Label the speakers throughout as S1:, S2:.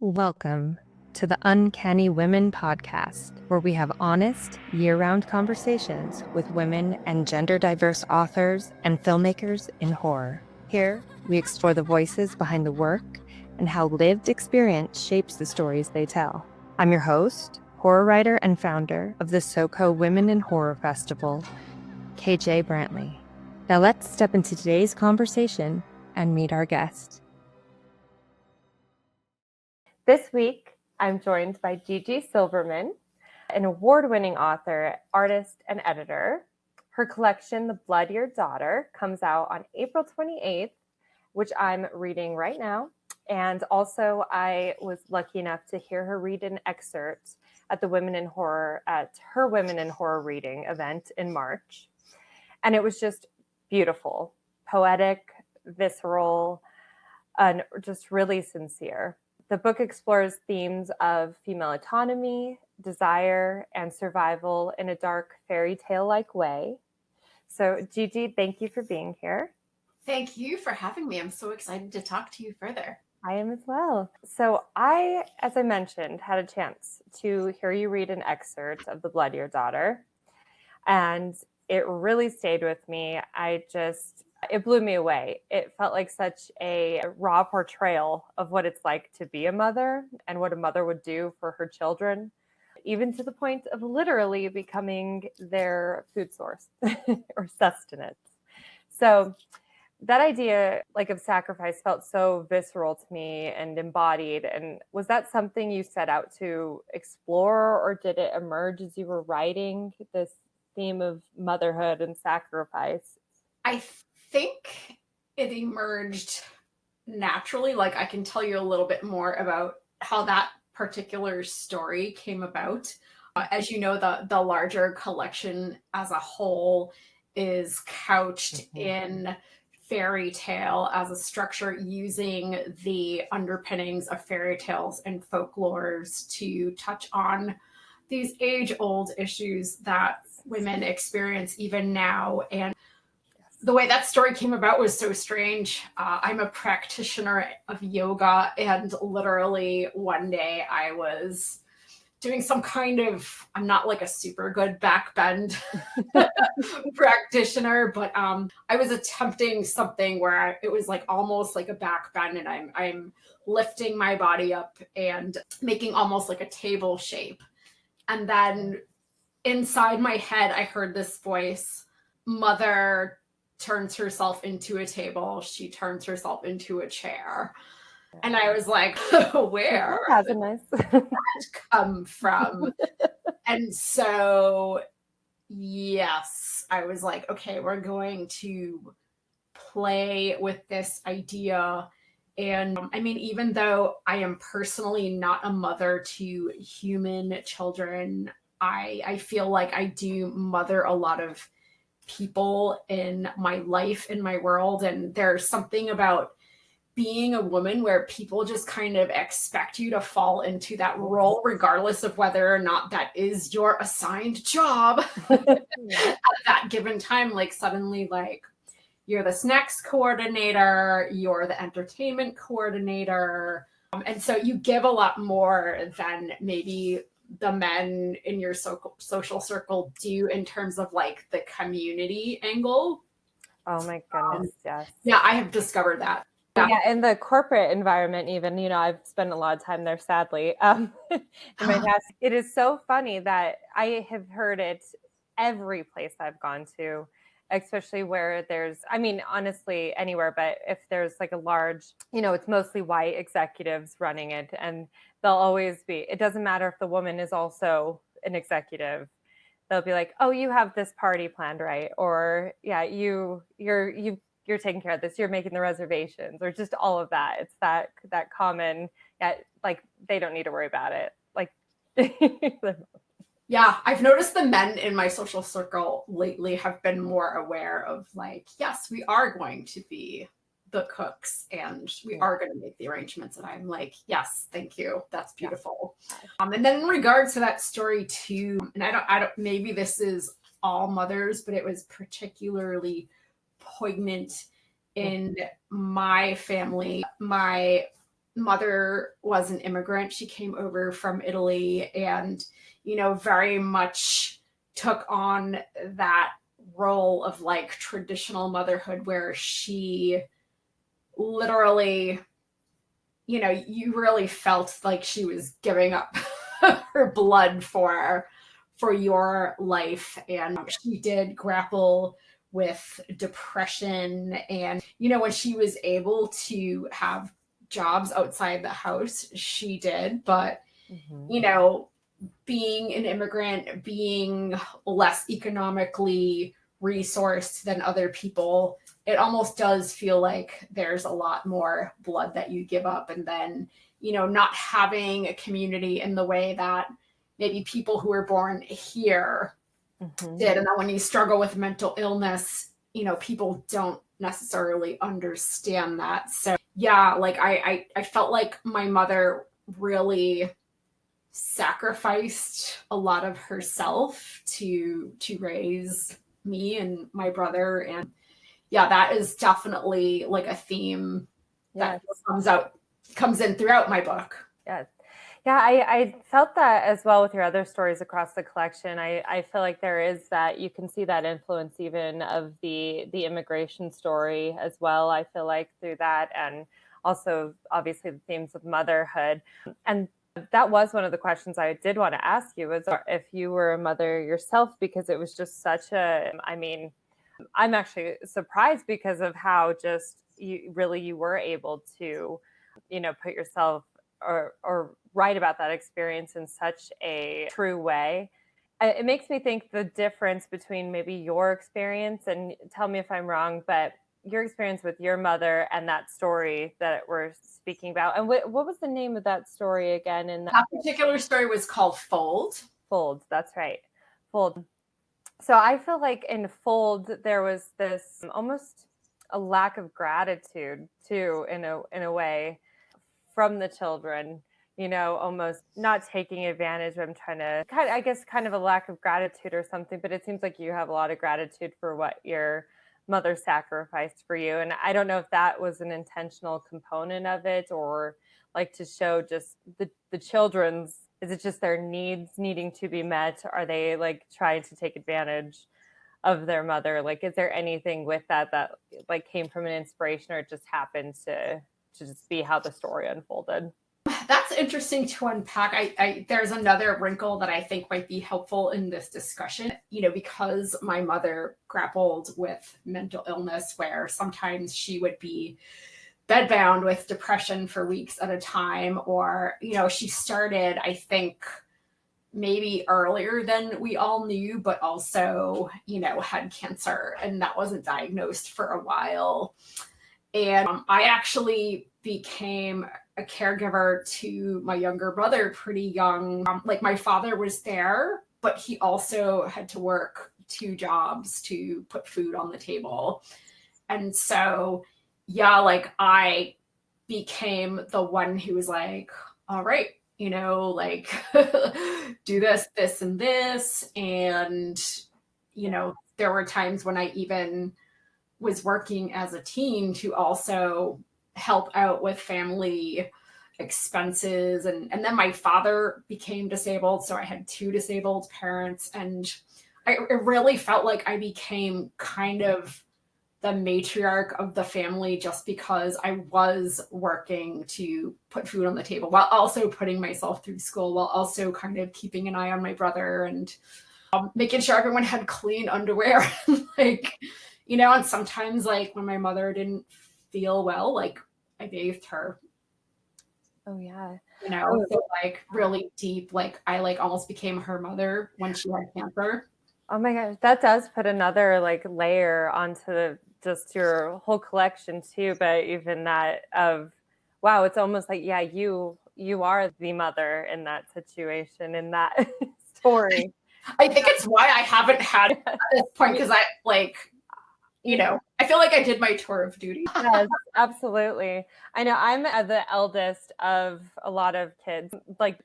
S1: Welcome to the Uncanny Women podcast, where we have honest, year-round conversations with women and gender-diverse authors and filmmakers in horror. Here, we explore the voices behind the work and how lived experience shapes the stories they tell. I'm your host, horror writer and founder of the SoCo Women in Horror Festival, KJ Brantley. Now let's step into today's conversation and meet our guest. This week, I'm joined by KJ Silverman, an award-winning author, artist, and editor. Her collection, The Blood Your Daughter, comes out on April 28th, which I'm reading right now. And also, I was lucky enough to hear her read an excerpt at her Women in Horror reading event in March. And it was just beautiful, poetic, visceral, and just really sincere. The book explores themes of female autonomy, desire, and survival in a dark fairy tale-like way. So, Gigi, thank you for being here.
S2: Thank you for having me. I'm so excited to talk to you further.
S1: I am as well. So I, as I mentioned, had a chance to hear you read an excerpt of The Blood Your Daughter, and it really stayed with me. It blew me away. It felt like such a raw portrayal of what it's like to be a mother and what a mother would do for her children, even to the point of literally becoming their food source or sustenance. So that idea of sacrifice felt so visceral to me and embodied. And was that something you set out to explore, or did it emerge as you were writing this theme of motherhood and sacrifice?
S2: I think it emerged naturally. I can tell you a little bit more about how that particular story came about. As you know, the larger collection as a whole is couched in fairy tale as a structure, using the underpinnings of fairy tales and folklores to touch on these age-old issues that women experience even now. And the way that story came about was so strange. I'm a practitioner of yoga, and literally one day I was doing some kind of, I'm not a super good back bend practitioner, but I was attempting something where it was almost like a back bend, and I'm lifting my body up and making almost like a table shape. And then inside my head, I heard this voice: mother turns herself into a table, she turns herself into a chair. And I was like, where
S1: That
S2: come from? And so, yes, I was like, okay, we're going to play with this idea. And I mean, even though I am personally not a mother to human children, I feel like I do mother a lot of people in my life, in my world. And there's something about being a woman where people just kind of expect you to fall into that role, regardless of whether or not that is your assigned job at that given time. Suddenly, you're the snacks coordinator, you're the entertainment coordinator. And so you give a lot more than maybe the men in your social circle do in terms of the community angle.
S1: Oh my goodness, yes.
S2: Yeah, I have discovered that.
S1: Yeah, in the corporate environment, even, I've spent a lot of time there, sadly, in my past. It is so funny that I have heard it every place I've gone to, especially where there's, honestly, anywhere, but if there's a large, it's mostly white executives running it, and they'll always be, it doesn't matter if the woman is also an executive. They'll be like, oh, you have this party planned, right? Or, yeah, you're taking care of this, you're making the reservations, or just all of that. It's that common, they don't need to worry about it.
S2: Yeah, I've noticed the men in my social circle lately have been more aware of yes, we are going to be the cooks and we are going to make the arrangements. And I'm like, yes, thank you. That's beautiful. Yeah. And then in regards to that story too, and I don't, maybe this is all mothers, but it was particularly poignant in my family. My mother was an immigrant. She came over from Italy and, very much took on that role of like traditional motherhood where she literally, you really felt like she was giving up her blood for your life. And she did grapple with depression. And, when she was able to have jobs outside the house, she did. But, being an immigrant, being less economically resourced than other people, it almost does feel like there's a lot more blood that you give up. And then, not having a community in the way that maybe people who were born here did. And then when you struggle with mental illness, people don't necessarily understand that. So yeah, like I felt like my mother really sacrificed a lot of herself to raise me and my brother. And yeah, that is definitely like a theme that comes in throughout my book.
S1: Yes. Yeah, I felt that as well with your other stories across the collection. I feel like there is that, you can see that influence even of the immigration story as well, I feel like, through that. And also obviously the themes of motherhood. And that was one of the questions I did want to ask you, was if you were a mother yourself, because it was just such I'm actually surprised because of how just you were able to, put yourself or write about that experience in such a true way. It makes me think the difference between maybe your experience, and tell me if I'm wrong, but your experience with your mother and that story that we're speaking about. And what was the name of that story again?
S2: That particular story was called Fold.
S1: Fold, that's right. Fold. So I feel like in Fold, there was this almost a lack of gratitude too, in a way, from the children, almost not taking advantage. I'm trying to kind of a lack of gratitude or something, but it seems like you have a lot of gratitude for what your mother sacrificed for you. And I don't know if that was an intentional component of it, or like to show just the children's, is it just their needs needing to be met? Are they like trying to take advantage of their mother? Like, is there anything with that like came from an inspiration, or it just happened to just be how the story unfolded?
S2: That's interesting to unpack. There's another wrinkle that I think might be helpful in this discussion, because my mother grappled with mental illness, where sometimes she would be bedbound with depression for weeks at a time, or, she started, I think, maybe earlier than we all knew, but also, had cancer, and that wasn't diagnosed for a while. And I actually became a caregiver to my younger brother pretty young. Like, my father was there, but he also had to work 2 jobs to put food on the table. And so, yeah, like I became the one who was like, all right, like do this and this. And, there were times when I even was working as a teen to also help out with family expenses. And then my father became disabled, so I had 2 disabled parents. And it really felt like I became kind of the matriarch of the family, just because I was working to put food on the table while also putting myself through school, while also kind of keeping an eye on my brother and making sure everyone had clean underwear. Like, and sometimes, like, when my mother didn't feel well, like, I bathed her.
S1: Oh yeah.
S2: So like really deep, like I like almost became her mother when she had cancer.
S1: Oh my gosh, that does put another like layer onto just your whole collection too. But even that of, wow, it's almost like, yeah, you are the mother in that situation, in that story.
S2: I think it's why I haven't had at this point, because I like, I feel like I did my tour of duty.
S1: Yes, absolutely. I know I'm the eldest of a lot of kids, like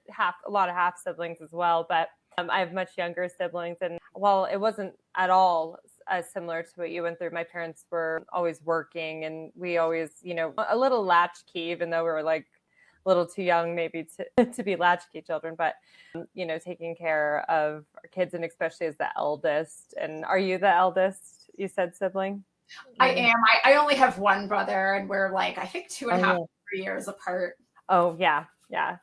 S1: a lot of half siblings as well, but I have much younger siblings. And while it wasn't at all as similar to what you went through, my parents were always working, and we always, a little latchkey, even though we were like a little too young maybe to, to be latchkey children, but, taking care of our kids, and especially as the eldest. And are you the eldest, you said, sibling?
S2: I am. I only have one brother, and we're like, I think 2.5 to 3 years apart.
S1: Oh, yeah. Yeah.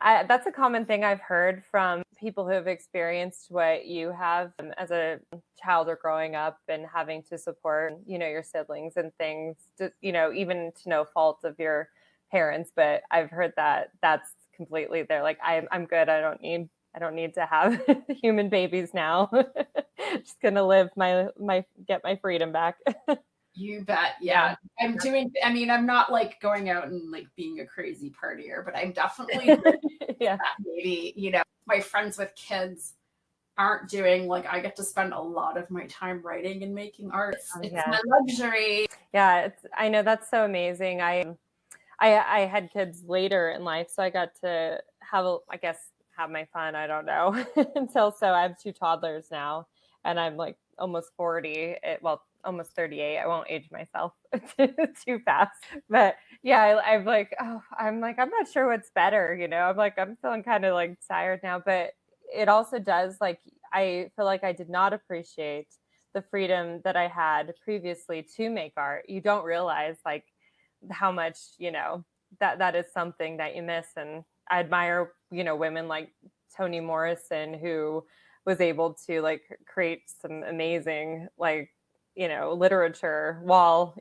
S1: That's a common thing I've heard from people who have experienced what you have as a child or growing up and having to support, your siblings and things, even to no fault of your parents. But I've heard that that's completely, they're like, I'm good. I don't need to have human babies now. Just going to live get my freedom back.
S2: You bet. Yeah. I'm not like going out and like being a crazy partier, but I'm definitely that maybe, my friends with kids aren't doing. Like, I get to spend a lot of my time writing and making art. It's my luxury.
S1: Yeah. I know, that's so amazing. I had kids later in life, so I got to have my fun. I don't know so I have 2 toddlers now, and I'm like almost 40. Almost 38. I won't age myself too fast. But yeah, I'm not sure what's better, I'm feeling kind of like tired now. But it also does, like, I feel like I did not appreciate the freedom that I had previously to make art. You don't realize like how much, that is something that you miss. And I admire, women like Toni Morrison, who was able to like create some amazing, like, literature while,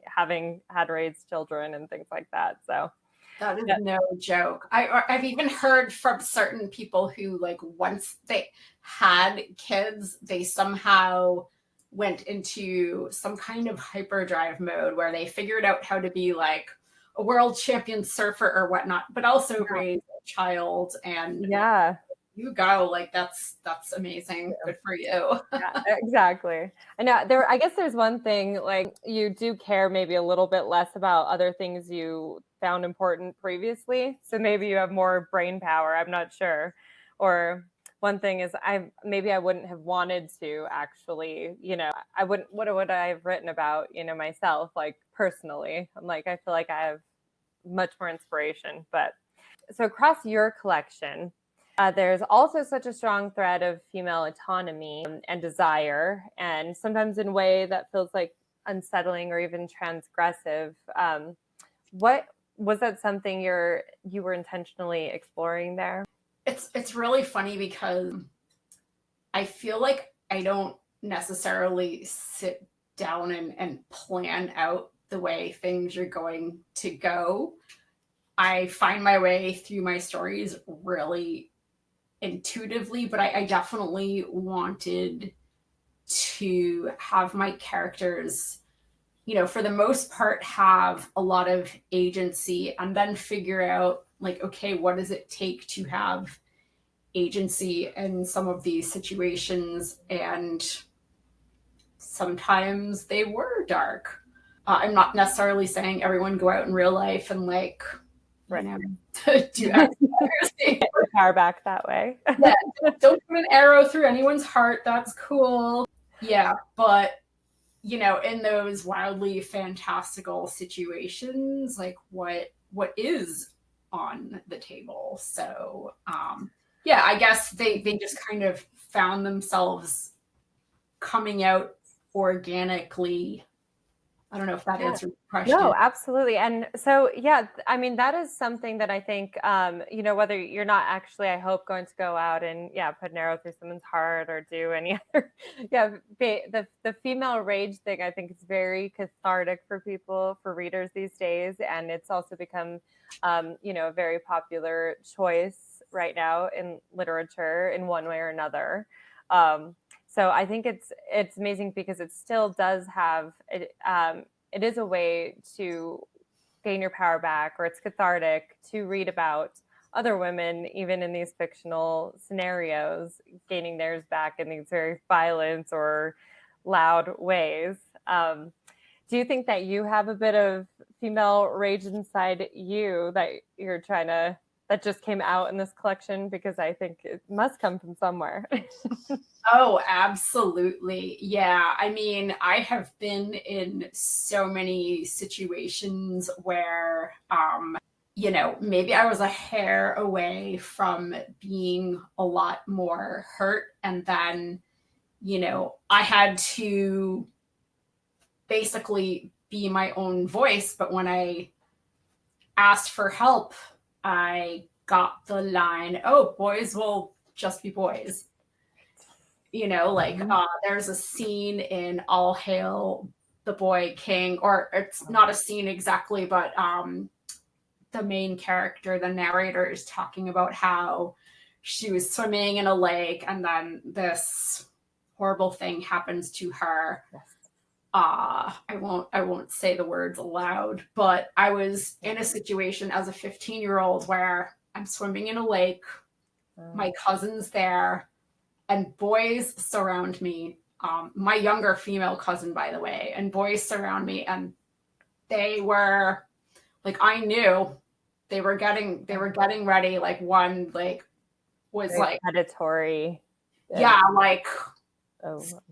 S1: having had raised children and things like that. So
S2: that is no joke. I've even heard from certain people who, like, once they had kids, they somehow went into some kind of hyperdrive mode where they figured out how to be like a world champion surfer or whatnot, but also raise a child. And you go, like, that's amazing. Good for you.
S1: Yeah, exactly. I know I guess there's one thing, like, you do care maybe a little bit less about other things you found important previously. So maybe you have more brain power. I'm not sure. Or one thing is I wouldn't have wanted to actually, what would I have written about, myself, like personally. I'm like, I feel like I have much more inspiration. But so across your collection, there's also such a strong thread of female autonomy and desire, and sometimes in a way that feels like unsettling or even transgressive. What was that something you were intentionally exploring there?
S2: It's really funny because I feel like I don't necessarily sit down and plan out the way things are going to go. I find my way through my stories really intuitively, but I definitely wanted to have my characters, for the most part, have a lot of agency, and then figure out, like, okay, what does it take to have agency in some of these situations? And sometimes they were dark. I'm not necessarily saying everyone go out in real life and, like, do
S1: power back that way.
S2: Yeah, don't put an arrow through anyone's heart. That's cool. Yeah, but in those wildly fantastical situations, like, what is on the table? So I guess they just kind of found themselves coming out organically. I don't know if that answers the question.
S1: No, absolutely. And so, that is something that I think, whether you're not actually, I hope, going to go out and, put an arrow through someone's heart or do any other, the female rage thing, I think, is very cathartic for people, for readers these days. And it's also become, a very popular choice right now in literature in one way or another. So I think it's amazing because it still does have it. It is a way to gain your power back, or it's cathartic to read about other women, even in these fictional scenarios, gaining theirs back in these very violent or loud ways. Do you think that you have a bit of female rage inside you that you're trying to, that just came out in this collection? Because I think it must come from somewhere.
S2: Oh, absolutely. Yeah. I mean, I have been in so many situations where, maybe I was a hair away from being a lot more hurt. And then, I had to basically be my own voice. But when I asked for help, I got the line, oh, boys will just be boys. There's a scene in All Hail the Boy King, or it's not a scene exactly, but the main character, the narrator, is talking about how she was swimming in a lake and then this horrible thing happens to her.
S1: Yes.
S2: I won't say the words aloud, but I was in a situation as a 15-year-old where I'm swimming in a lake, my cousin's there, and boys surround me. My younger female cousin, by the way, and boys surround me, and they were like, I knew they were getting ready. Like one was
S1: very predatory.
S2: Yeah,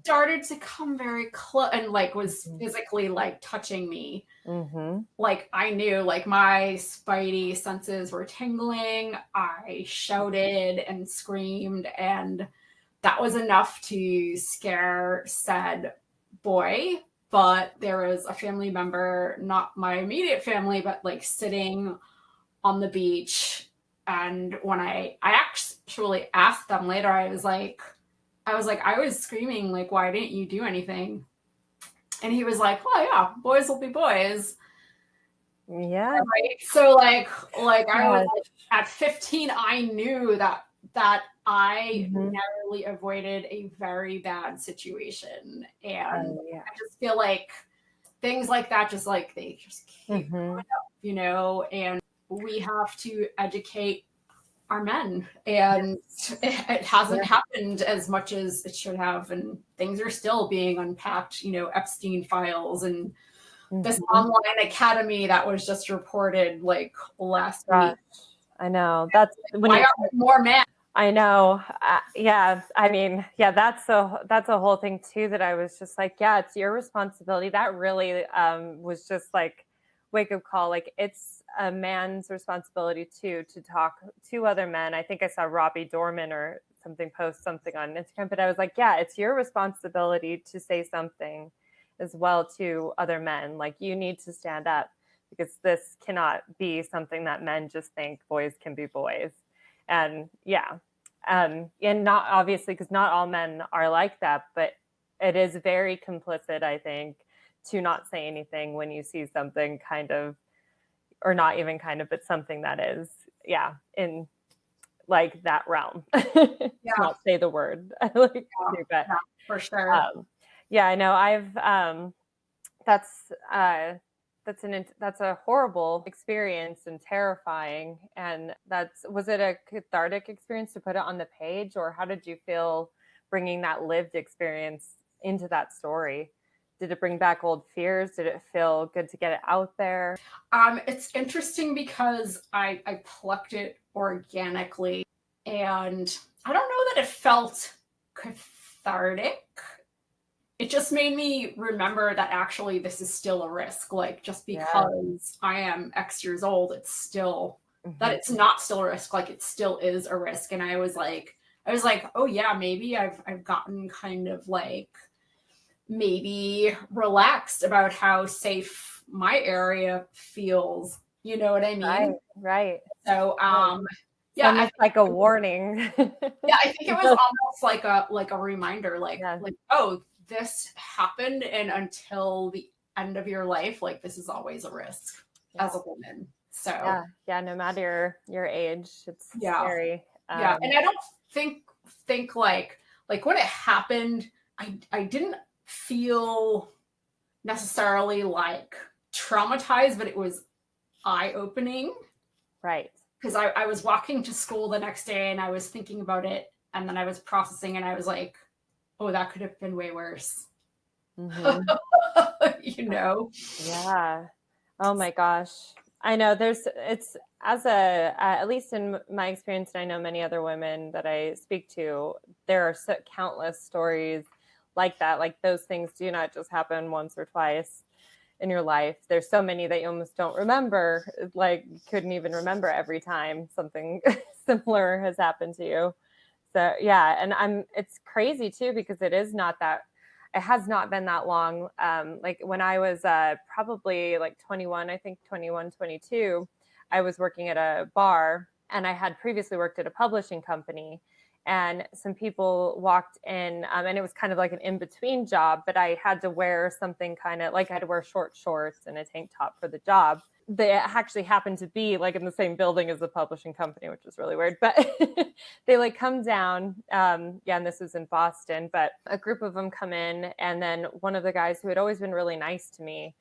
S2: started to come very close and was physically touching me.
S1: Mm-hmm.
S2: I knew my spidey senses were tingling. I shouted and screamed, and that was enough to scare said boy. But there was a family member, not my immediate family, but sitting on the beach. And when I actually asked them later, I was like, I was screaming, why didn't you do anything? And he was like, well, yeah, boys will be boys.
S1: Yeah.
S2: Right. So I was at 15, I knew that I narrowly avoided a very bad situation. And I just feel like things like that, they just keep going up, and we have to educate our men, and it hasn't happened as much as it should have, and things are still being unpacked, Epstein files and this online academy that was just reported last week.
S1: I know, that's when
S2: why are more men.
S1: I know. I mean, that's a whole thing too, that I was just like, it's your responsibility. That really was just wake up call. It's a man's responsibility too, to talk to other men. I think I saw Robbie Dorman or something post something on Instagram, but I was like, it's your responsibility to say something as well to other men. You need to stand up, because this cannot be something that men just think boys can be boys. And and not obviously, because not all men are like that, but it is very complicit, I think, to not say anything when you see something kind of, or not even kind of, but something that is, in that realm. Not say the word.
S2: For sure.
S1: I know. I've that's a horrible experience and terrifying. And was it a cathartic experience to put it on the page, or how did you feel bringing that lived experience into that story? Did it bring back old fears? Did it feel good to get it out there?
S2: It's interesting because I plucked it organically, and I don't know that it felt cathartic. It just made me remember that actually this is still a risk. Just because I am X years old, it's still that it's not still a risk. It still is a risk. And I was like, oh yeah, maybe I've gotten kind of maybe relaxed about how safe my area feels. You know what I mean?
S1: Right.
S2: So,
S1: almost like a warning.
S2: I think it was almost like a reminder, oh, this happened, and until the end of your life, this is always a risk as a woman. So
S1: no matter your age, it's scary.
S2: And I don't think when it happened, I didn't feel necessarily traumatized, but it was eye-opening.
S1: Right.
S2: Because I was walking to school the next day and I was thinking about it, and then I was processing, and I was like, oh, that could have been way worse.
S1: Yeah. Oh my gosh. I know it's at least in my experience, and I know many other women that I speak to, there are countless stories like that. Those things do not just happen once or twice. in your life. There's so many that you almost don't remember, like you couldn't even remember every time something similar has happened to you. So yeah, and it's crazy too, because it has not been that long. Like when I was probably like 21, I think 21, 22, I was working at a bar, and I had previously worked at a publishing company, and some people walked in, and it was kind of like an in-between job, but I had to wear something kind of like I had to wear short shorts and a tank top for the job. They actually happened to be like in the same building as the publishing company, which is really weird, but they like come down. And this was in Boston, but a group of them come in, and then one of the guys who had always been really nice to me,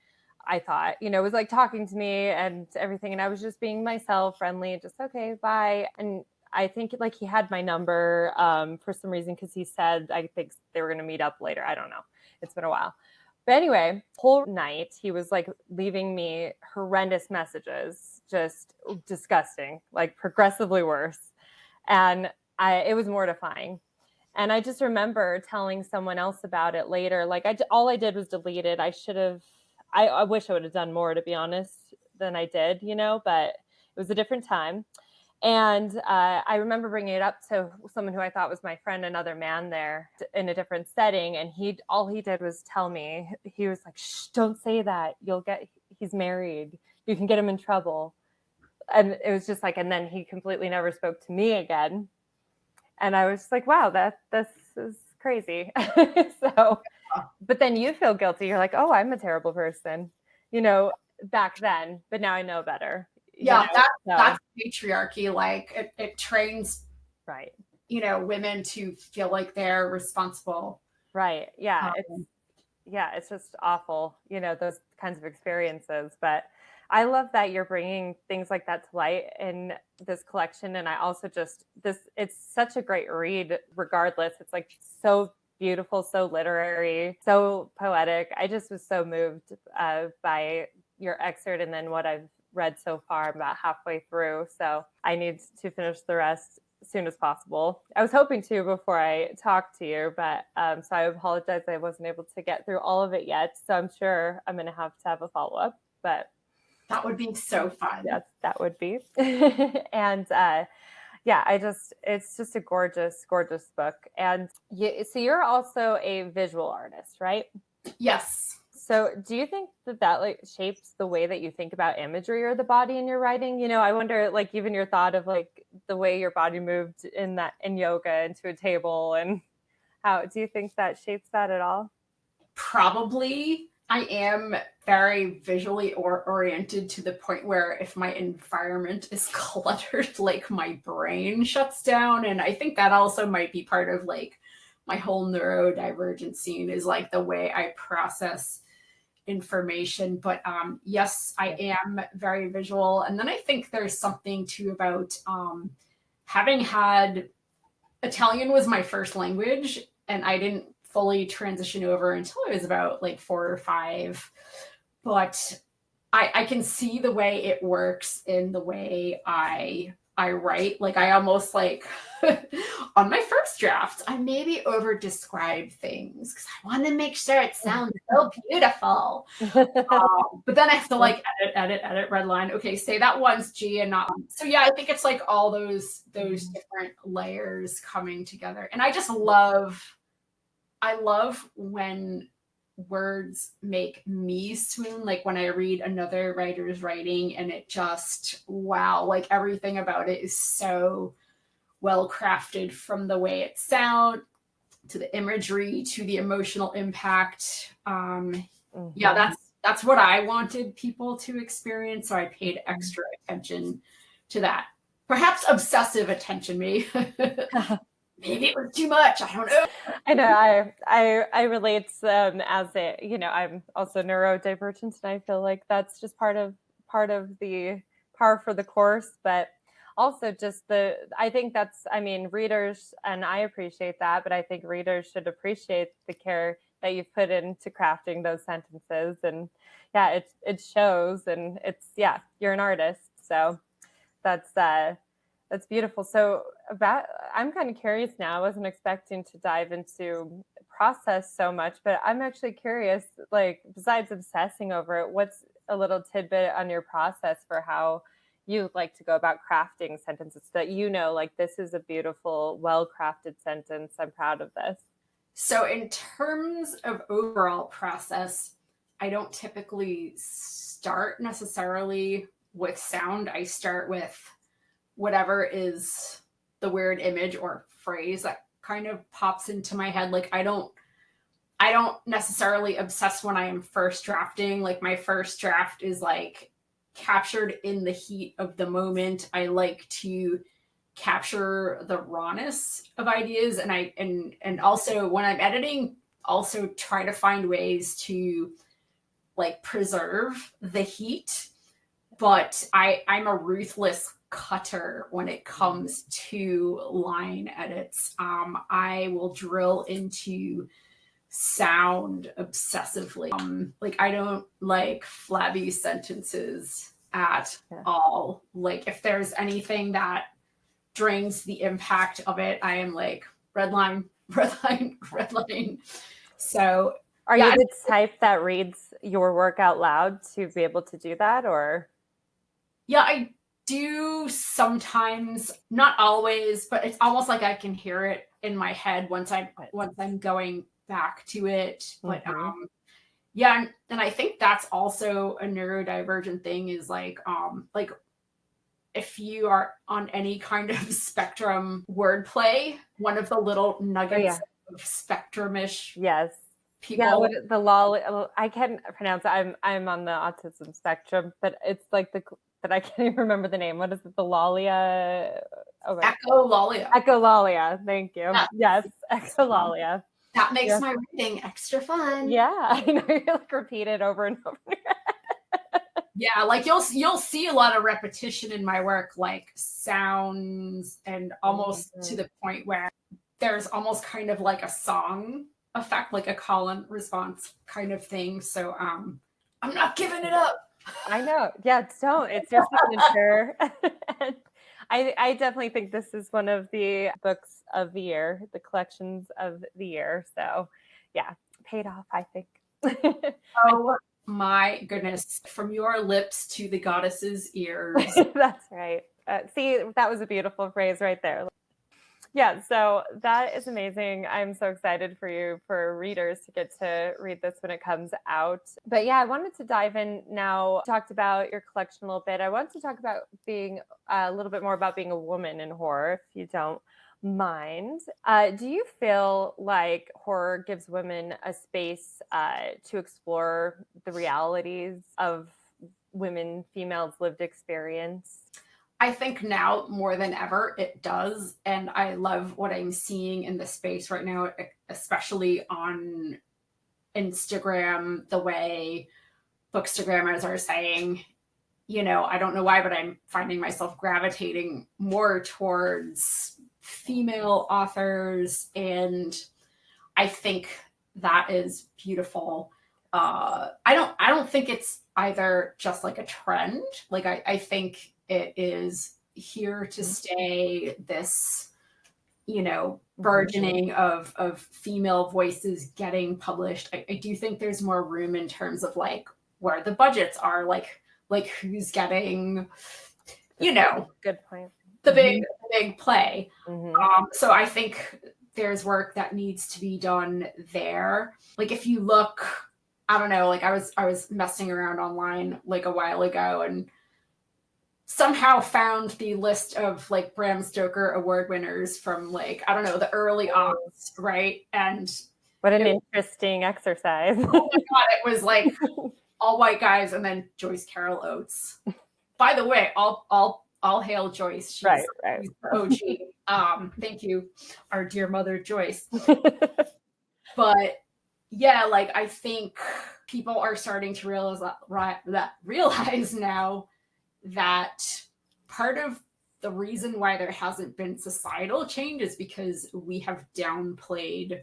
S1: I thought, was like talking to me and everything. And I was just being myself, friendly, just okay, bye. And I think like he had my number for some reason, because he said, I think they were going to meet up later. I don't know. It's been a while. But anyway, whole night he was like leaving me horrendous messages, just disgusting, like progressively worse. And it was mortifying. And I just remember telling someone else about it later. Like all I did was delete it. I wish I would have done more, to be honest, than I did, but it was a different time. And I remember bringing it up to someone who I thought was my friend, another man there in a different setting. And all he did was tell me, he was like, shh, don't say that. He's married. You can get him in trouble. And it was just like, and then he completely never spoke to me again. And I was just like, wow, this is crazy. So, but then you feel guilty. You're like, oh, I'm a terrible person, back then, but now I know better.
S2: Yeah, that's patriarchy. Like it trains,
S1: right?
S2: Women to feel like they're responsible.
S1: Right. Yeah. It's just awful, those kinds of experiences. But I love that you're bringing things like that to light in this collection. And I also it's such a great read regardless. It's like so beautiful, so literary, so poetic. I just was so moved by your excerpt, and then what I've read so far. I'm about halfway through, so I need to finish the rest as soon as possible. I was hoping to before I talked to you, but so I apologize I wasn't able to get through all of it yet. So I'm sure I'm going to have a follow-up, but
S2: that would be so fun.
S1: Yes, that would be. And it's just a gorgeous, gorgeous book. And so you're also a visual artist, right?
S2: Yes.
S1: So do you think that like shapes the way that you think about imagery or the body in your writing? I wonder, like, even your thought of like the way your body moved in yoga into a table, and how do you think that shapes that at all?
S2: Probably. I am very visually oriented to the point where if my environment is cluttered, like my brain shuts down. And I think that also might be part of like my whole neurodivergent scene, is like the way I process information. But yes, I am very visual. And then I think there's something too about having had Italian was my first language, and I didn't fully transition over until I was about like 4 or 5. But I can see the way it works in the way I write. Like I almost like on my first draft, I maybe over describe things because I want to make sure it sounds so beautiful. But then I have to like edit, red line. Okay, say that once, G, and not. So yeah, I think it's like all those different layers coming together. And I love when words make me swoon, like when I read another writer's writing and it just, wow, like everything about it is so well crafted, from the way it sounds to the imagery to the emotional impact. Yeah, that's what I wanted people to experience, so I paid extra attention to that. Perhaps obsessive attention, maybe. Maybe it was too much. I don't know.
S1: I know. I relate as I'm also neurodivergent, and I feel like that's just part of the par for the course. But also just readers, and I appreciate that, but I think readers should appreciate the care that you've put into crafting those sentences. And yeah, it shows, and you're an artist. So that's That's beautiful. So I'm kind of curious now. I wasn't expecting to dive into process so much, but I'm actually curious, like, besides obsessing over it, what's a little tidbit on your process for how you like to go about crafting sentences that, like, this is a beautiful, well-crafted sentence. I'm proud of this.
S2: So in terms of overall process, I don't typically start necessarily with sound. I start with whatever is the weird image or phrase that kind of pops into my head. Like I don't necessarily obsess when I am first drafting. Like my first draft is like captured in the heat of the moment. I like to capture the rawness of ideas, and also when I'm editing, also try to find ways to like preserve the heat. But I'm a ruthless cutter when it comes to line edits. I will drill into sound obsessively. Like I don't like flabby sentences at all. Like if there's anything that drains the impact of it, I am like red line, red line, red line. So
S1: are you the type that reads your work out loud to be able to do that, or?
S2: Yeah, I do sometimes, not always, but it's almost like I can hear it in my head once I'm going back to it. But yeah, and I think that's also a neurodivergent thing, is like if you are on any kind of spectrum wordplay, one of the little nuggets of spectrum-ish people.
S1: Yeah, the lolly, I can't pronounce it. I'm on the autism spectrum, but it's like but I can't even remember the name. What is it? The Lollia?
S2: Echolalia.
S1: Echolalia. Thank you. Yes, echolalia.
S2: That makes my reading extra fun.
S1: Yeah, I know, you like repeat it over and over.
S2: Yeah, like you'll see a lot of repetition in my work, like sounds, and almost to the point where there's almost kind of like a song effect, like a call and response kind of thing. So I'm not giving it up.
S1: I know. Yeah, don't. It's your signature. I definitely think this is one of the books of the year, the collections of the year. So yeah, paid off, I think.
S2: Oh my goodness. From your lips to the goddess's ears.
S1: That's right. See, that was a beautiful phrase right there. Yeah, so that is amazing. I'm so excited for readers to get to read this when it comes out. But yeah, I wanted to dive in now. Talked about your collection a little bit. I want to talk about being a little bit more about being a woman in horror, if you don't mind. Do you feel like horror gives women a space to explore the realities of females' lived experience?
S2: I think now more than ever it does. And I love what I'm seeing in the space right now, especially on Instagram, the way bookstagrammers are saying, I don't know why, but I'm finding myself gravitating more towards female authors. And I think that is beautiful. I don't think it's either just like a trend. Like I think it is here to stay, this, burgeoning of female voices getting published. I do think there's more room in terms of like where the budgets are, like who's getting,
S1: good point.
S2: The big play. So I think there's work that needs to be done there. Like if you look, I don't know, like I was messing around online like a while ago and somehow found the list of like Bram Stoker award winners from like, I don't know, the early aughts, right? And
S1: what an interesting exercise.
S2: Oh my God, it was like all white guys and then Joyce Carol Oates. By the way, all hail Joyce. She's the OG. Thank you, our dear mother Joyce. But yeah, like I think people are starting to realize now that part of the reason why there hasn't been societal change is because we have downplayed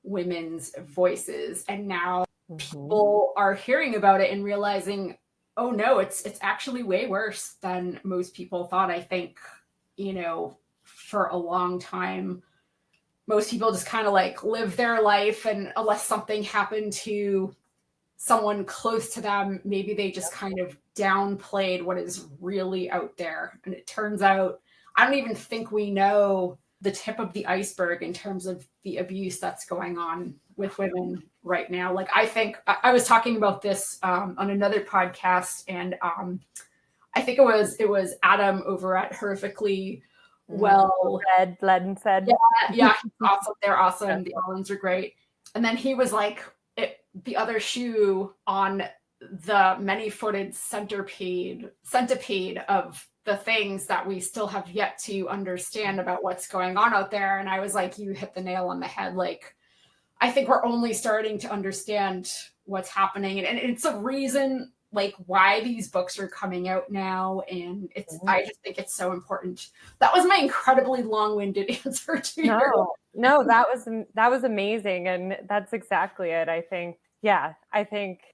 S2: women's voices, and now people are hearing about it and realizing, oh no, it's actually way worse than most people thought. I think for a long time, most people just kind of like live their life, and unless something happened to someone close to them, maybe they just kind of downplayed what is really out there. And it turns out, I don't even think we know the tip of the iceberg in terms of the abuse that's going on with women right now. Like, I think I was talking about this on another podcast, and I think it was Adam over at Horrifically Well.
S1: Led and said.
S2: Yeah, awesome. They're awesome. The Allens are great. And then he was like, the other shoe on the many-footed centipede of the things that we still have yet to understand about what's going on out there. And I was like, you hit the nail on the head. Like, I think we're only starting to understand what's happening. And it's a reason like why these books are coming out now. And I just think it's so important. That was my incredibly long-winded answer to you.
S1: No, that was amazing. And that's exactly it. I think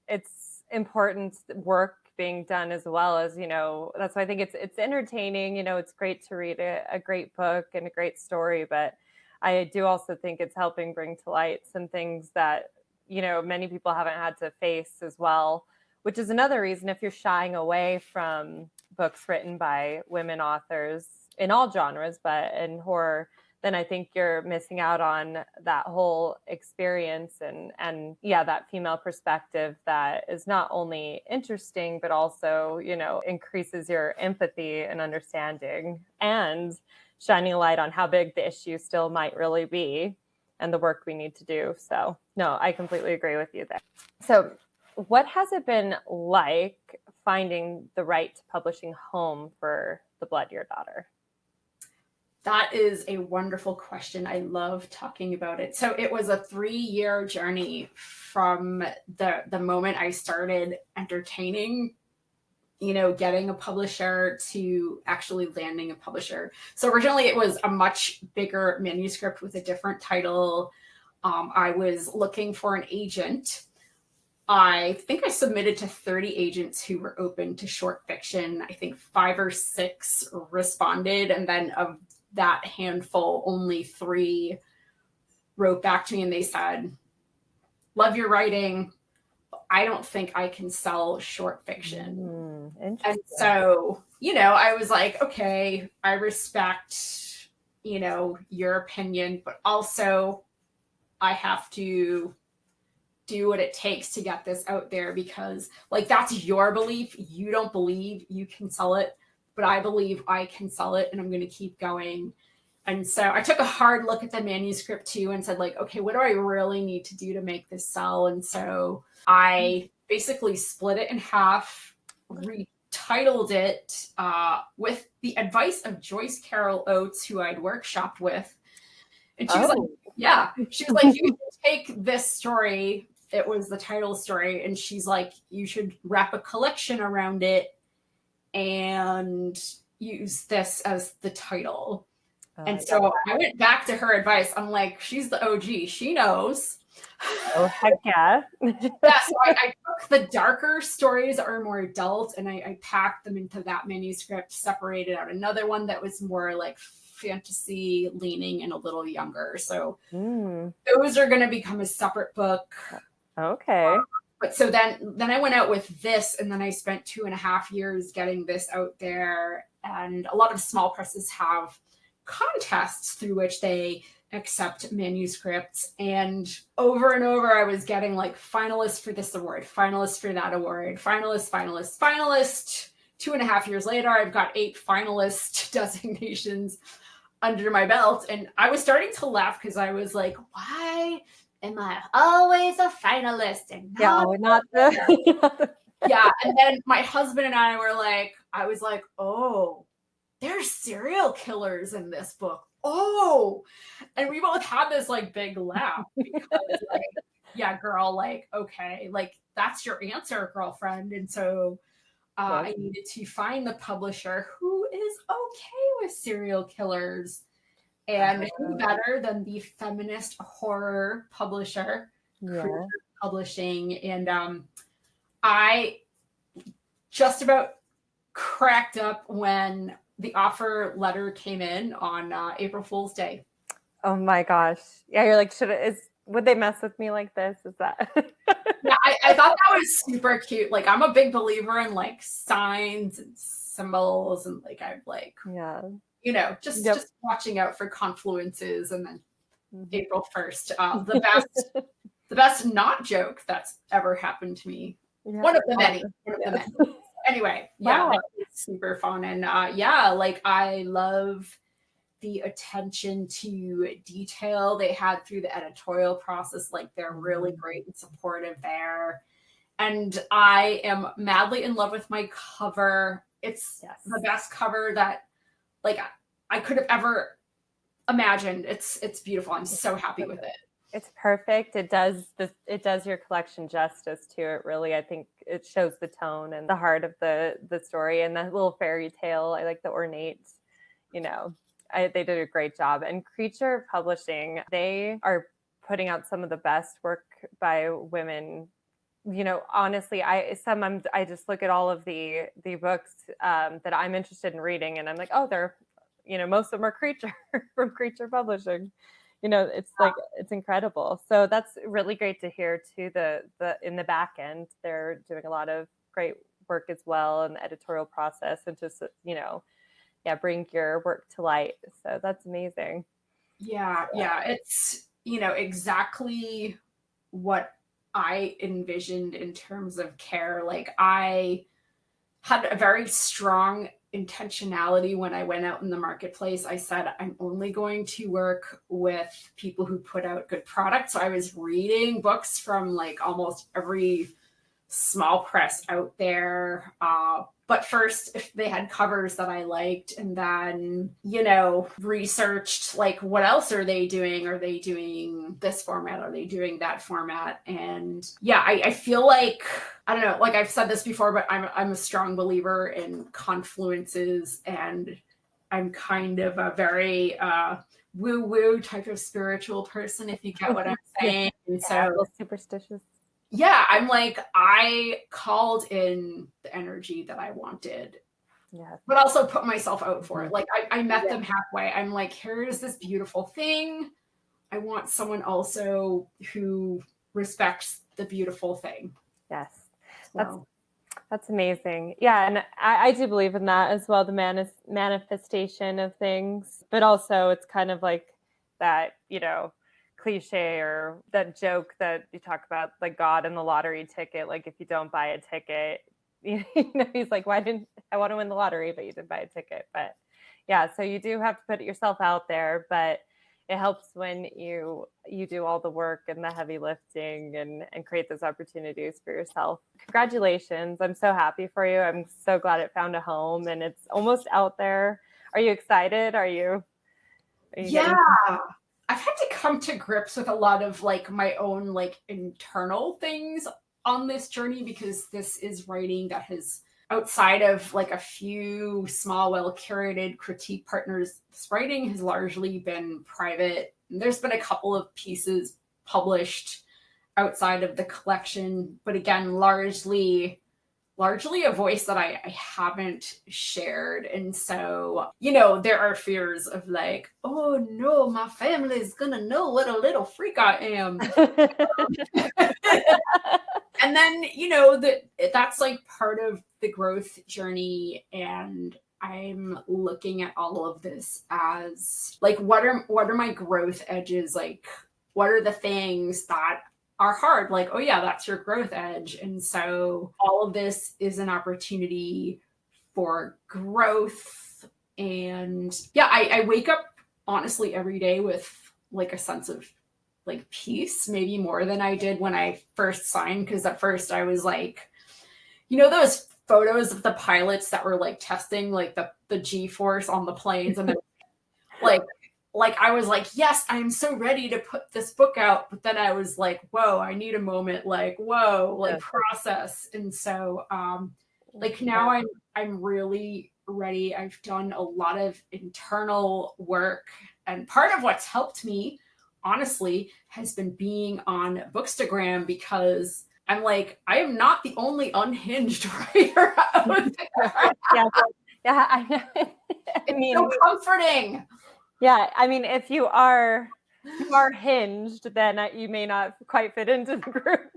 S1: it's important work being done, as well as, that's why I think it's entertaining. It's great to read a great book and a great story, but I do also think it's helping bring to light some things that, many people haven't had to face as well, which is another reason, if you're shying away from books written by women authors in all genres, but in horror, then I think you're missing out on that whole experience and that female perspective that is not only interesting, but also, increases your empathy and understanding, and shining a light on how big the issue still might really be and the work we need to do. So no, I completely agree with you there. So what has it been like finding the right publishing home for The Blood Your Daughter?
S2: That is a wonderful question. I love talking about it. So it was a 3-year journey from the moment I started entertaining, getting a publisher to actually landing a publisher. So originally it was a much bigger manuscript with a different title. I was looking for an agent. I think I submitted to 30 agents who were open to short fiction. I think 5 or 6 responded. And then of that handful, only 3 wrote back to me and they said, love your writing. I don't think I can sell short fiction. And so, I was like, okay, I respect, your opinion, but also I have to do what it takes to get this out there, because like, that's your belief. You don't believe you can sell it, but I believe I can sell it, and I'm going to keep going. And so I took a hard look at the manuscript too and said, like, okay, what do I really need to do to make this sell? And so I basically split it in half, retitled it with the advice of Joyce Carol Oates, who I'd workshopped with. And she was like, you can take this story. It was the title story. And she's like, you should wrap a collection around it and use this as the title. And so I went back to her advice. I'm like, she's the OG. She knows.
S1: Oh, heck yeah.
S2: So I took the darker stories that were more adult, and I packed them into that manuscript, separated out another one that was more like fantasy leaning and a little younger. So those are going to become a separate book.
S1: Okay.
S2: But so then I went out with this, and then I spent 2.5 years getting this out there. And a lot of small presses have contests through which they accept manuscripts. And over I was getting like finalists for this award, finalists for that award, finalist. 2.5 years later, I've got 8 finalist designations under my belt. And I was starting to laugh because I was like, why am I always a finalist and
S1: not the
S2: yeah. And then my husband and I was like, oh, there's serial killers in this book. Oh, and we both had this like big laugh because like, yeah, girl, like, okay, like that's your answer, girlfriend. And so I needed to find the publisher who is okay with serial killers. And who better than the feminist horror publisher, Caregiver Publishing. And I just about cracked up when the offer letter came in on April Fool's Day.
S1: Oh my gosh. Yeah, you're like, would they mess with me like this? Is that?
S2: Yeah, I thought that was super cute. Like, I'm a big believer in like signs and symbols, and like I'm like,
S1: Yeah.
S2: just
S1: Yep.
S2: just watching out for confluences. And then
S1: Mhm.
S2: April 1st, the best not joke that's ever happened to me.
S1: Yeah.
S2: One of the many.
S1: Yes.
S2: Anyway, yeah,
S1: Wow.
S2: like, it's super fun. And yeah, like I love the attention to detail they had through the editorial process. Like, they're really great and supportive there. And I am madly in love with my cover. It's the best cover that like I could have ever imagined. It's beautiful. I'm so happy with it.
S1: It's perfect. It does your collection justice too. It really, I think it shows the tone and the heart of the story, and that little fairy tale. I like the ornate, they did a great job. And Creature Publishing, they are putting out some of the best work by women. Honestly, I just look at all of the books that I'm interested in reading, and I'm like, oh, they're, most of them are Creature from Creature Publishing. It's like, it's incredible. So that's really great to hear too. The in the back end, they're doing a lot of great work as well in the editorial process, and just bring your work to light. So that's amazing.
S2: Yeah, it's exactly what I envisioned in terms of care. Like, I had a very strong intentionality when I went out in the marketplace. I said, I'm only going to work with people who put out good products. So I was reading books from like almost every small press out there. But first, if they had covers that I liked, and then, researched like, what else are they doing? Are they doing this format? Are they doing that format? And yeah, I feel like, I don't know, like I've said this before, but I'm a strong believer in confluences, and I'm kind of a very woo-woo type of spiritual person, if you get what I'm saying. And so,
S1: a little superstitious.
S2: Yeah, I'm like, I called in the energy that I wanted, but also put myself out for it. Like, I met them halfway. I'm like, here's this beautiful thing. I want someone also who respects the beautiful thing.
S1: Yes. That's amazing. Yeah. And I do believe in that as well, the manifestation of things, but also it's kind of like that, cliche or that joke that you talk about, like God and the lottery ticket. Like, if you don't buy a ticket, he's like, why didn't I want to win the lottery, but you didn't buy a ticket? But yeah, so you do have to put yourself out there, but it helps when you do all the work and the heavy lifting and create those opportunities for yourself. Congratulations. I'm so happy for you. I'm so glad it found a home and it's almost out there. Are you excited? Are you
S2: yeah. I've had to come to grips with a lot of like my own like internal things on this journey, because this is writing that has, outside of like a few small, well-curated critique partners, this writing has largely been private. And there's been a couple of pieces published outside of the collection, but again, largely a voice that I haven't shared. And so, there are fears of like, oh no, my family is gonna know what a little freak I am. And then, that's like part of the growth journey. And I'm looking at all of this as like, what are my growth edges? Like, what are the things that are hard? Like, oh yeah, that's your growth edge. And so all of this is an opportunity for growth. And yeah, I wake up honestly every day with like a sense of like peace, maybe more than I did when I first signed. Because at first I was like, those photos of the pilots that were like testing like the G-force on the planes, and then like I was like, yes, I'm so ready to put this book out. But then I was like, whoa, I need a moment, like, whoa, like process. And so like now I'm really ready. I've done a lot of internal work, and part of what's helped me, honestly, has been being on Bookstagram, because I'm like, I am not the only unhinged writer out there.
S1: Yeah, I know.
S2: It's so comforting.
S1: Yeah, I mean, if you are hinged, then you may not quite fit into the group.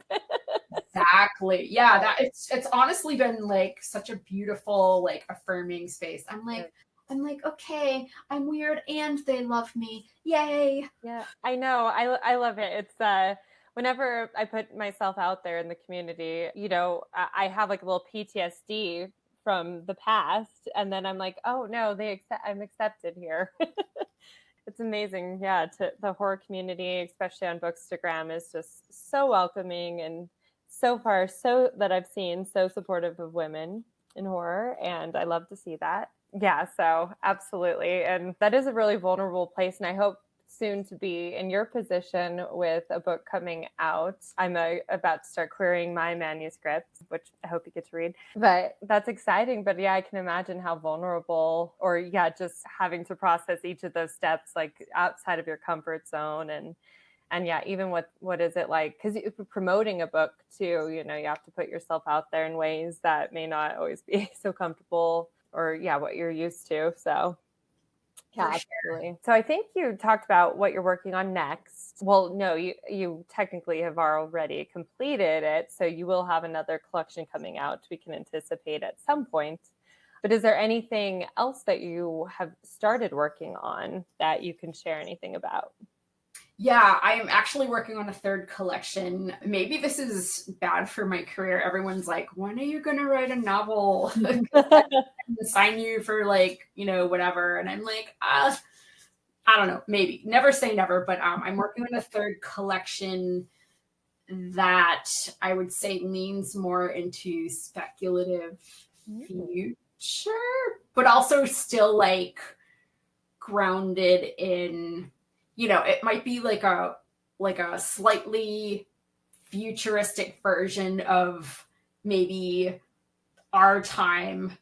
S2: Exactly. Yeah, that it's honestly been like such a beautiful, like affirming space. I'm like, okay, I'm weird and they love me. Yay.
S1: Yeah, I know. I love it. It's whenever I put myself out there in the community, I have like a little PTSD from the past, and then I'm like, oh no, I'm accepted here. It's amazing. Yeah, the horror community, especially on Bookstagram, is just so welcoming and so far, so that I've seen, so supportive of women in horror. And I love to see that. Yeah, so absolutely. And that is a really vulnerable place. And I hope soon to be in your position with a book coming out. I'm about to start querying my manuscript, which I hope you get to read. But that's exciting. But yeah, I can imagine how vulnerable, or yeah, just having to process each of those steps like outside of your comfort zone. And yeah, even what is it like? Because if you're promoting a book too, you have to put yourself out there in ways that may not always be so comfortable, or yeah, what you're used to. So yeah, absolutely. So I think you talked about what you're working on next. Well, no, you technically have already completed it, so you will have another collection coming out we can anticipate at some point. But is there anything else that you have started working on that you can share anything about?
S2: Yeah, I am actually working on a third collection. Maybe this is bad for my career. Everyone's like, when are you going to write a novel? Sign you for like, whatever. And I'm like, I don't know, maybe. Never say never, but I'm working on a third collection that I would say leans more into speculative future, but also still like grounded in, it might be like a slightly futuristic version of maybe our time,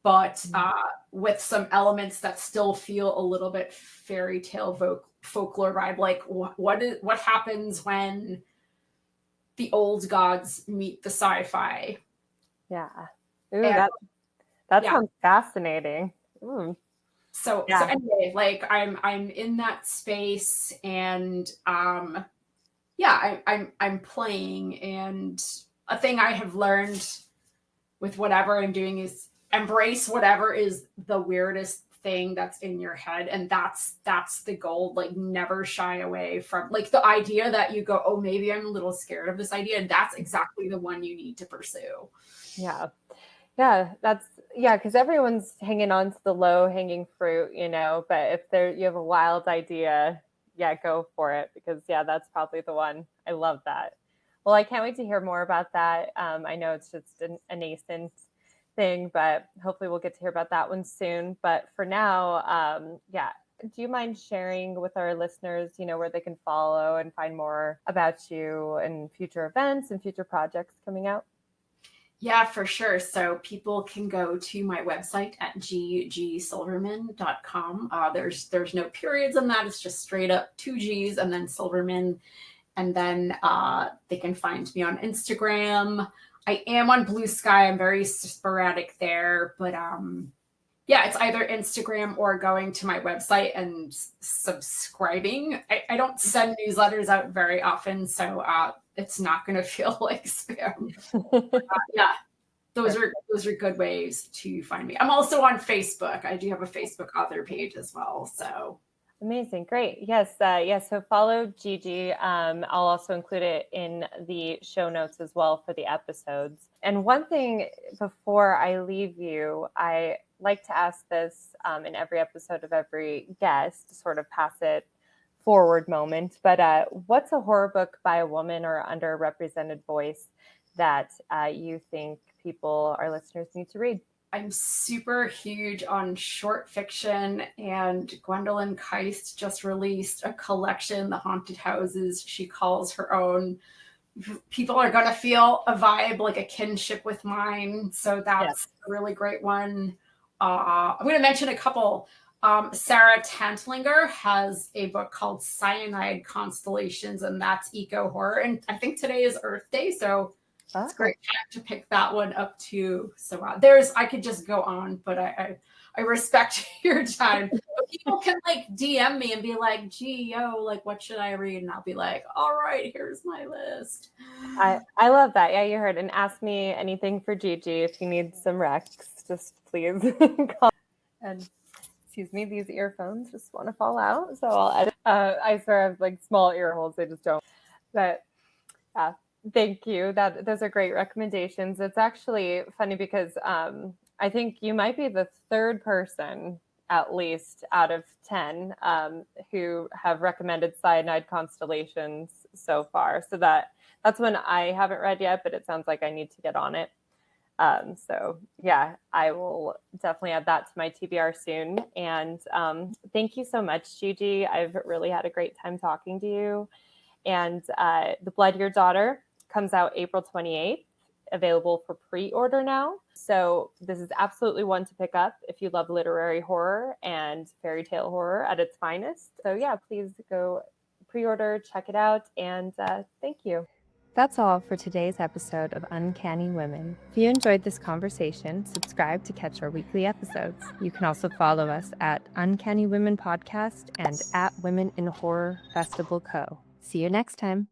S2: but with some elements that still feel a little bit fairy tale folklore vibe. Like what happens when the old gods meet the sci-fi?
S1: Yeah. Ooh, that
S2: yeah.
S1: sounds fascinating. Ooh.
S2: So anyway, like I'm in that space, and yeah, I'm playing, and a thing I have learned with whatever I'm doing is embrace whatever is the weirdest thing that's in your head, and that's the goal. Like never shy away from like the idea that you go, oh, maybe I'm a little scared of this idea, and that's exactly the one you need to pursue.
S1: Yeah. Yeah, because everyone's hanging on to the low hanging fruit, but if you have a wild idea, yeah, go for it, because yeah, that's probably the one. I love that. Well, I can't wait to hear more about that. I know it's just a nascent thing, but hopefully we'll get to hear about that one soon. But for now, yeah, do you mind sharing with our listeners, where they can follow and find more about you and future events and future projects coming out?
S2: Yeah, for sure. So people can go to my website at ggsilverman.com. There's no periods in that. It's just straight up 2 G's and then Silverman. And then they can find me on Instagram. I am on Blue Sky. I'm very sporadic there. But yeah, it's either Instagram or going to my website and subscribing. I don't send newsletters out very often, so it's not going to feel like spam. Yeah, those are good ways to find me. I'm also on Facebook. I do have a Facebook author page as well. So
S1: amazing, great. Yes, yes. So follow Gigi. I'll also include it in the show notes as well for the episodes. And one thing before I leave you, I like to ask this in every episode of every guest, sort of pass it forward moment. But what's a horror book by a woman or underrepresented voice that you think our listeners need to read?
S2: I'm super huge on short fiction, and Gwendolyn Keist just released a collection, The Haunted Houses, she calls her own. People are going to feel a vibe, like a kinship with mine. So that's a really great one. I'm going to mention a couple. Sarah Tantlinger has a book called Cyanide Constellations, and that's eco horror. And I think today is Earth Day, so It's a
S1: Oh,
S2: great time to pick that one up too. So I could just go on, but I respect your time. But people can like DM me and be like, "Gee, yo, like, what should I read?" And I'll be like, "All right, here's my list."
S1: I love that. Yeah, you heard. And ask me anything for Gigi if you need some recs. Just please call. And excuse me, these earphones just want to fall out, so I'll edit. I swear I have like small ear holes. They just don't. But yeah, thank you. Those are great recommendations. It's actually funny because I think you might be the third person, at least out of 10, who have recommended Cyanide Constellations so far. So that's one I haven't read yet, but it sounds like I need to get on it. So yeah, I will definitely add that to my TBR soon. And thank you so much, Gigi. I've really had a great time talking to you. And The Blood Your Daughter comes out April 28th, available for pre-order now. So this is absolutely one to pick up if you love literary horror and fairy tale horror at its finest. So yeah, please go pre-order, check it out, and thank you. That's all for today's episode of Uncanny Women. If you enjoyed this conversation, subscribe to catch our weekly episodes. You can also follow us at Uncanny Women Podcast and at Women in Horror Festival Co. See you next time.